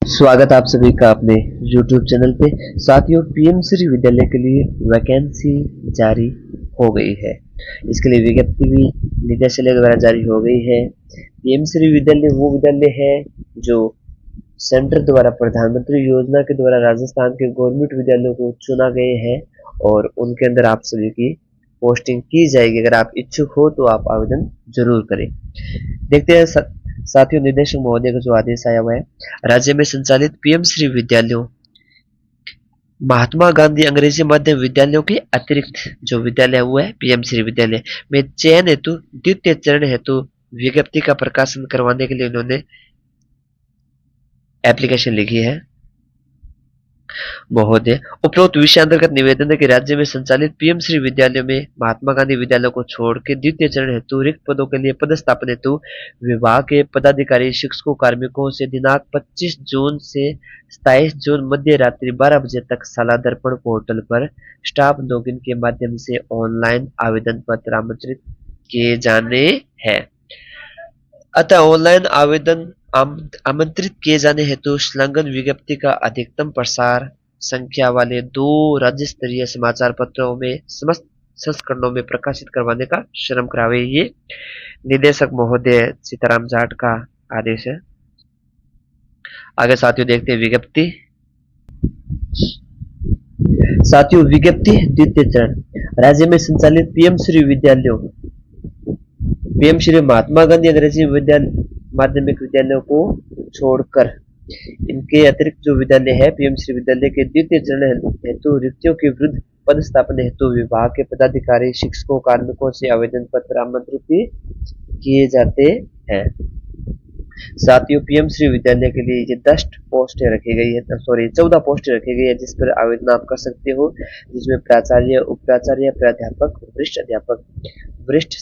स्वागत आप सभी का अपने YouTube चैनल पे। साथियों, पीएम श्री विद्यालय के लिए वैकेंसी जारी हो गई है। इसके लिए विज्ञप्ति भी निदेशालय द्वारा जारी हो गई है। पीएम श्री विद्यालय वो विद्यालय है जो सेंटर द्वारा प्रधानमंत्री योजना के द्वारा राजस्थान के गवर्नमेंट विद्यालयों को चुना गए हैं और उनके अंदर आप सभी की पोस्टिंग की जाएगी। अगर आप इच्छुक हो तो आप आवेदन जरूर करें। देखते हैं साथियों, निदेशक महोदय का जो आदेश आया हुआ है, राज्य में संचालित पीएम श्री विद्यालयों, महात्मा गांधी अंग्रेजी माध्यम विद्यालयों के अतिरिक्त जो विद्यालय हुआ है पीएम श्री विद्यालय में चयन हेतु द्वितीय चरण हेतु विज्ञप्ति का प्रकाशन करवाने के लिए उन्होंने एप्लीकेशन लिखी है। महोदय, उपरोक्त विषय अंतर्गत निवेदन है कि राज्य में संचालित पीएम श्री विद्यालयों में महात्मा गांधी विद्यालयों को छोड़ के द्वितीय चरण हेतु रिक्त पदों के लिए पदस्थापन हेतु विभाग के पदाधिकारी शिक्षकों कार्मिकों से दिनांक 25 जून से 27 जून मध्य रात्रि 12 बजे तक साला दर्पण पोर्टल पर स्टाफ लॉगिन के माध्यम से ऑनलाइन आवेदन पत्र आमंत्रित किए जाने हैं। अतः ऑनलाइन आवेदन आमंत्रित किए जाने हेतु संलग्न विज्ञप्ति का अधिकतम प्रसार संख्या वाले 2 राज्य स्तरीय समाचार पत्रों में समस्त संस्करणों में प्रकाशित करवाने का श्रम करावे। ये निदेशक महोदय सीताराम जाट का आदेश है। आगे साथियों देखते हैं विज्ञप्ति। साथियों, विज्ञप्ति द्वितीय चरण, राज्य में संचालित पीएम श्री विद्यालयों, पीएम श्री महात्मा गांधी अंग्रेजी माध्यमिक विद्यालयों को छोड़कर इनके अतिरिक्त जो विद्यालय है पीएम श्री विद्यालय के द्वितीय चरण हेतु रिक्तियों के विरुद्ध पदस्थापन हेतु विभाग के पदाधिकारी शिक्षकों कार्मिकों से आवेदन पत्र आमंत्रित किए जाते हैं। साथियों, पीएम श्री विद्यालय के लिए ये 10 पोस्टें रखी गई है, 14 पोस्टें रखी गई है जिस पर आवेदन आप कर सकते हो, जिसमें प्राचार्य, उप प्राचार्य, प्राध्यापक, वरिष्ठ अध्यापक, वरिष्ठ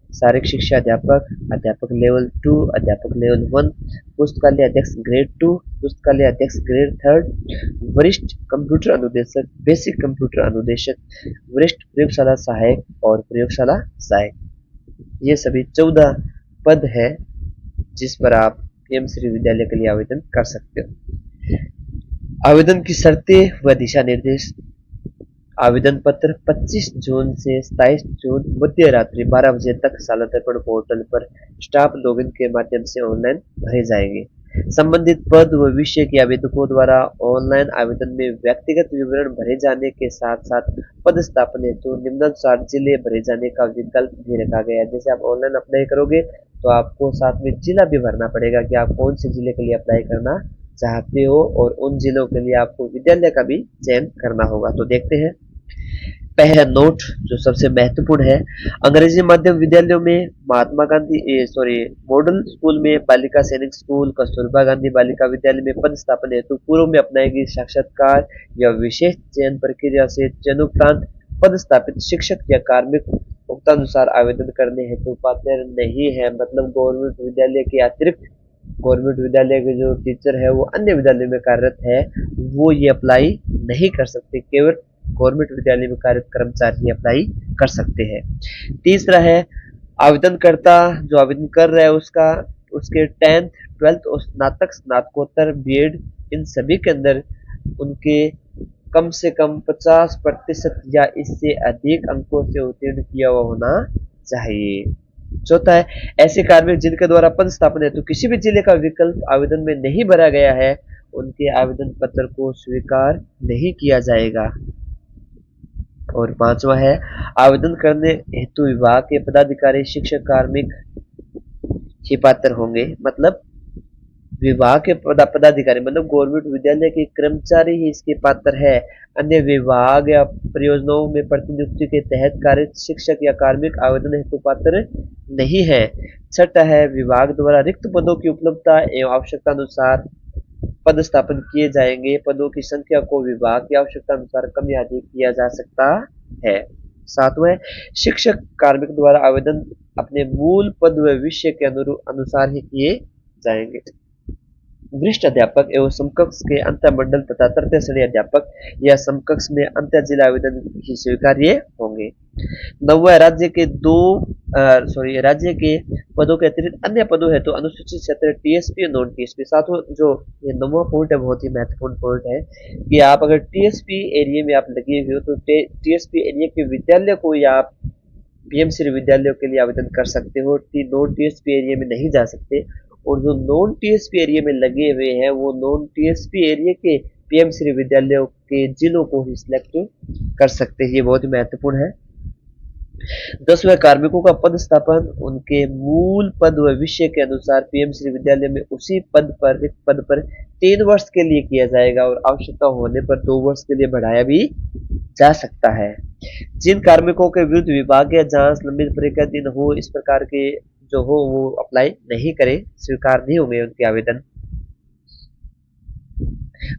शारीरिक शिक्षा अध्यापक, अध्यापक लेवल 2, अध्यापक लेवल 1, पुस्तकालय अध्यक्ष ग्रेड 2, पुस्तकालय अध्यक्ष ग्रेड 3, वरिष्ठ कंप्यूटर अनुदेशक, बेसिक कंप्यूटर अनुदेशक, वरिष्ठ प्रयोगशाला सहायक और प्रयोगशाला सहायक। ये सभी 14 पद है जिस पर आप पीएम श्री विद्यालय के लिए आवेदन कर सकते हो। आवेदन की शर्तें व दिशा निर्देश। आवेदन पत्र 25 जून से 27 जून मध्य रात्रि 12 बजे तक साला दर्पण पोर्टल पर स्टाफ लॉगिन के माध्यम से ऑनलाइन भरे जाएंगे। संबंधित पद व विषय के आवेदकों द्वारा ऑनलाइन आवेदन में व्यक्तिगत विवरण भरे जाने के साथ साथ पदस्थापन हेतु निम्नानुसार जिले भरे जाने का विकल्प भी रखा गया है। जैसे आप ऑनलाइन अप्लाई करोगे तो आपको साथ में जिला भी भरना पड़ेगा कि आप कौन से जिले के लिए अप्लाई करना चाहते हो और उन जिलों के लिए आपको विद्यालय का भी चयन करना होगा। तो देखते हैं। पहला नोट जो सबसे महत्वपूर्ण है, अंग्रेजी माध्यम विद्यालयों में महात्मा गांधी मॉडल स्कूल में बालिका सैनिक स्कूल, कस्तूरबा गांधी बालिका विद्यालय में पदस्थापन हेतु पूर्व में अपनाई गई साक्षात्कार या विशेष चयन प्रक्रिया से चयनोपरांत पदस्थापित शिक्षक या कार्मिक उक्तानुसार आवेदन करने हेतु पात्र नहीं है। मतलब गवर्नमेंट विद्यालय के अतिरिक्त गवर्नमेंट विद्यालय के जो टीचर है वो अन्य विद्यालय में कार्यरत है वो ये अप्लाई नहीं कर सकते, केवल गवर्नमेंट विद्यालय में कार्यरत कर्मचारी अप्लाई कर सकते हैं। तीसरा है, आवेदनकर्ता जो आवेदन कर रहा है उसके 10th, 12th और स्नातक, स्नातकोत्तर, बीएड इन सभी के अंदर उनके कम से कम 50% या इससे अधिक अंकों से उत्तीर्ण किया हुआ होना चाहिए। चौथा है, ऐसे कार्मिक जिनके द्वारा पदस्थापन हेतु किसी भी जिले का विकल्प आवेदन में नहीं भरा गया है उनके आवेदन पत्र को स्वीकार नहीं किया जाएगा। और पांचवा है, आवेदन करने हेतु विभाग के पदाधिकारी शिक्षक कार्मिक ही पात्र होंगे। मतलब विभाग के पदाधिकारी मतलब गवर्नमेंट विद्यालय के कर्मचारी ही इसके पात्र है, अन्य विभाग या परियोजनाओं में प्रतिनियुक्ति के तहत कार्यरत शिक्षक या कार्मिक आवेदन हेतु पात्र नहीं है। छठा है, विभाग द्वारा रिक्त पदों की उपलब्धता एवं आवश्यकता अनुसार पदस्थापन किए जाएंगे। पदों की संख्या को विभाग की आवश्यकता अनुसार कम या अधिक किया जा सकता है। सातवां, शिक्षक कार्मिक द्वारा आवेदन अपने मूल पद व विषय के अनुसार ही किए जाएंगे। वरिष्ठ अध्यापक एवं समकक्ष के अंतर मंडल तथा तृतीय श्रेणी अध्यापक या समकक्ष में अंतर जिला आवेदन ही स्वीकार्य होंगे। 9वां राज्य के पदों के अतिरिक्त अन्य पदों है तो अनुसूचित क्षेत्र टीएसपी और नॉन टीएसपी। साथों जो ये 9वां पॉइंट है बहुत ही महत्वपूर्ण पॉइंट है कि आप अगर टीएसपी एरिया में आप लगे हुए हो तो टीएसपी एरिया के विद्यालय को या आप पीएमसी विद्यालयों के लिए आवेदन कर सकते हो। नॉन टीएसपी एरिया में नहीं जा सकते। और जो नॉन टीएसपी एरिया में लगे हुए हैं वो नॉन टीएसपी एरिया के पीएमसी विद्यालयों के जिलों को ही सिलेक्ट कर सकते हैं। ये बहुत ही महत्वपूर्ण है। 10वें कार्मिकों का पद स्थापन उनके मूल पद व विषय के अनुसार पीएमसी विद्यालय में उसी पद पर 3 वर्ष के लिए किया जाएगा और आवश्यकता होने पर 2 वर्ष के लिए बढ़ाया भी जा सकता है। जिन कार्मिकों के विरुद्ध विभागीय जांच लंबित प्रक्रियाधीन हो इस प्रकार के जो हो वो अप्लाई नहीं करें, स्वीकार नहीं होंगे उनके आवेदन।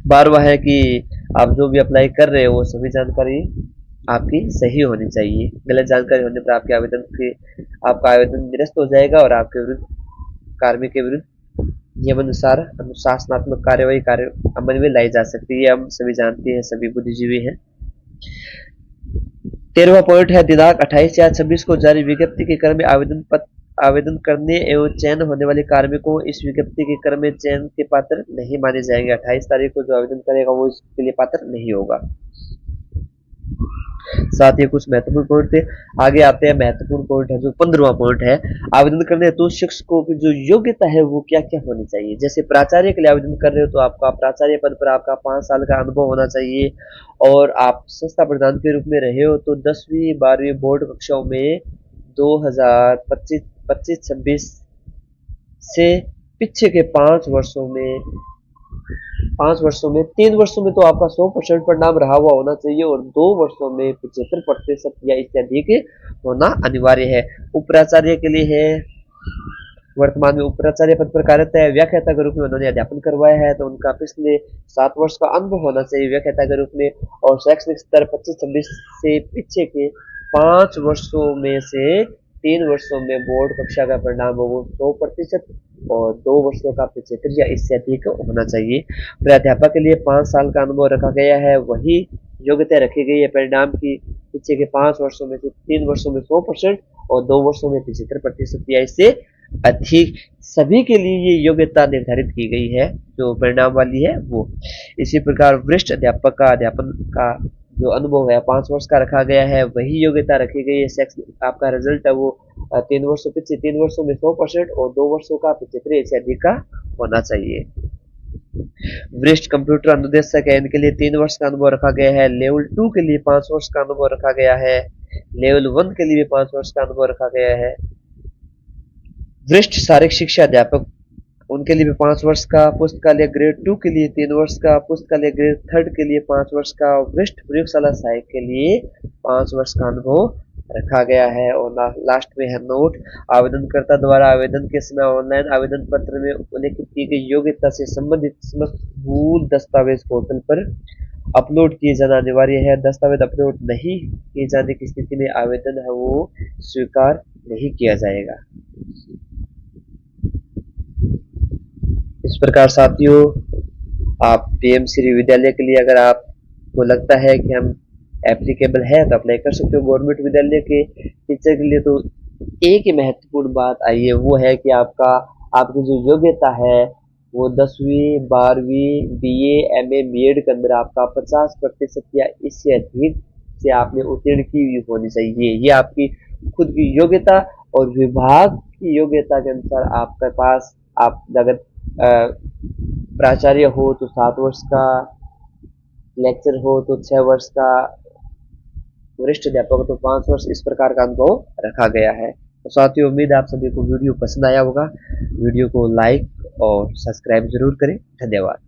12वां है कि आप जो भी अप्लाई कर रहे हो वो सभी जानकारी आपकी सही होनी चाहिए। गलत जानकारी होने पर आपका आवेदन निरस्त हो जाएगा और आपके विरुद्ध कार्मिक के विरुद्ध नियमानुसार अनुशासनात्मक कार्यवाही अमल में लाई जा सकती है। हम सभी जानते हैं, सभी बुद्धिजीवी हैं। 13वां पॉइंट है दिनांक 28 या 26 को जारी विज्ञप्ति के क्रम में आवेदन करने एवं चयन होने वाले कार्मिकों इस विज्ञप्ति के क्रम में चयन के पात्र नहीं माने जाएंगे। 28 तारीख को जो आवेदन करेगा वो इसके लिए पात्र नहीं होगा। साथ ही कुछ महत्वपूर्ण पॉइंट थे। आगे आते हैं महत्वपूर्ण पॉइंट है जो 15वां पॉइंट है। आवेदन करने हेतु शिक्षकों की जो योग्यता है वो क्या क्या होनी चाहिए। जैसे प्राचार्य के लिए आवेदन कर रहे हो तो आपका प्राचार्य पद पर आपका 5 साल का अनुभव होना चाहिए और आप संस्था प्रधान के रूप में रहे हो तो 10वीं 12वीं बोर्ड कक्षाओं में 2025-26 से पीछे के 5 वर्षों में 3 वर्षों में तो आपका 100% परिणाम रहा हुआ होना चाहिए और 2 वर्षों में 75% या इससे अधिक होना अनिवार्य है। उपप्राचार्य के लिए है, वर्तमान में उपप्राचार्य पद पर कार्यरत है, व्याख्याता के रूप में उन्होंने अध्यापन करवाया है तो उनका पिछले 7 वर्ष का अनुभव होना चाहिए व्याख्याता के रूप में और शैक्षणिक स्तर 25-26 से पीछे के 5 वर्षों में से 3 वर्षों में बोर्ड कक्षा का परिणाम हो 100% और 2 वर्षों का 75 या इससे अधिक होना चाहिए। प्राध्यापक के लिए 5 साल का अनुभव रखा गया है, वही योग्यता रखी गई है परिणाम की पीछे के 5 वर्षों में से 3 वर्षों में 100% और 2 वर्षों में 75% या इससे अधिक। सभी के लिए ये योग्यता निर्धारित की गई है जो परिणाम वाली है वो। इसी प्रकार वरिष्ठ अध्यापक का अध्यापन का जो अनुभव है 5 वर्ष का रखा गया है, वही योग्यता रखी गई है। आपका रिजल्ट है वो 3 वर्षों पीछे 3 वर्षों में 100% और 2 वर्षों का 75 से अधिक का होना चाहिए। वरिष्ठ कंप्यूटर अनुदेशक है, इनके लिए 3 वर्ष का अनुभव रखा गया है। लेवल 2 के लिए 5 वर्ष का अनुभव रखा गया है। लेवल 1 के लिए भी 5 वर्ष का अनुभव रखा गया है। वरिष्ठ शारीरिक शिक्षा अध्यापक उनके लिए भी 5 वर्ष का, पुस्तकालय ग्रेड 2 के लिए 3 वर्ष का, पुस्तकालय ग्रेड 3 के लिए 5 वर्ष का, वरिष्ठ प्रयोगशाला सहायक के लिए 5 वर्ष का अनुभव रखा गया है। और लास्ट में है नोट, आवेदनकर्ता द्वारा आवेदन के समय ऑनलाइन आवेदन पत्र में उल्लेखित की गई योग्यता से संबंधित समस्त मूल दस्तावेज पोर्टल पर अपलोड किए जाना अनिवार्य है। दस्तावेज अपलोड नहीं किए जाने की स्थिति में आवेदन है वो स्वीकार नहीं किया जाएगा। इस प्रकार साथियों आप पीएमसी विद्यालय के लिए अगर आपको लगता है कि हम एप्लीकेबल है तो अप्लाई कर सकते हो। गवर्नमेंट विद्यालय के टीचर के लिए तो एक ही महत्वपूर्ण बात आई है वो है कि आपकी जो योग्यता है वो 10वीं 12वीं बीए एमए बीएड के अंदर आपका 50% या इससे अधिक से आपने उत्तीर्ण की होनी चाहिए। ये आपकी खुद की योग्यता और विभाग की योग्यता के अनुसार आपके पास आप अगर प्राचार्य हो तो 7 वर्ष का, लेक्चर हो तो 6 वर्ष का, वरिष्ठ अध्यापक हो तो 5 वर्ष, इस प्रकार का अनुभव रखा गया है। तो साथियों उम्मीद है आप सभी को वीडियो पसंद आया होगा। वीडियो को लाइक और सब्सक्राइब जरूर करें। धन्यवाद।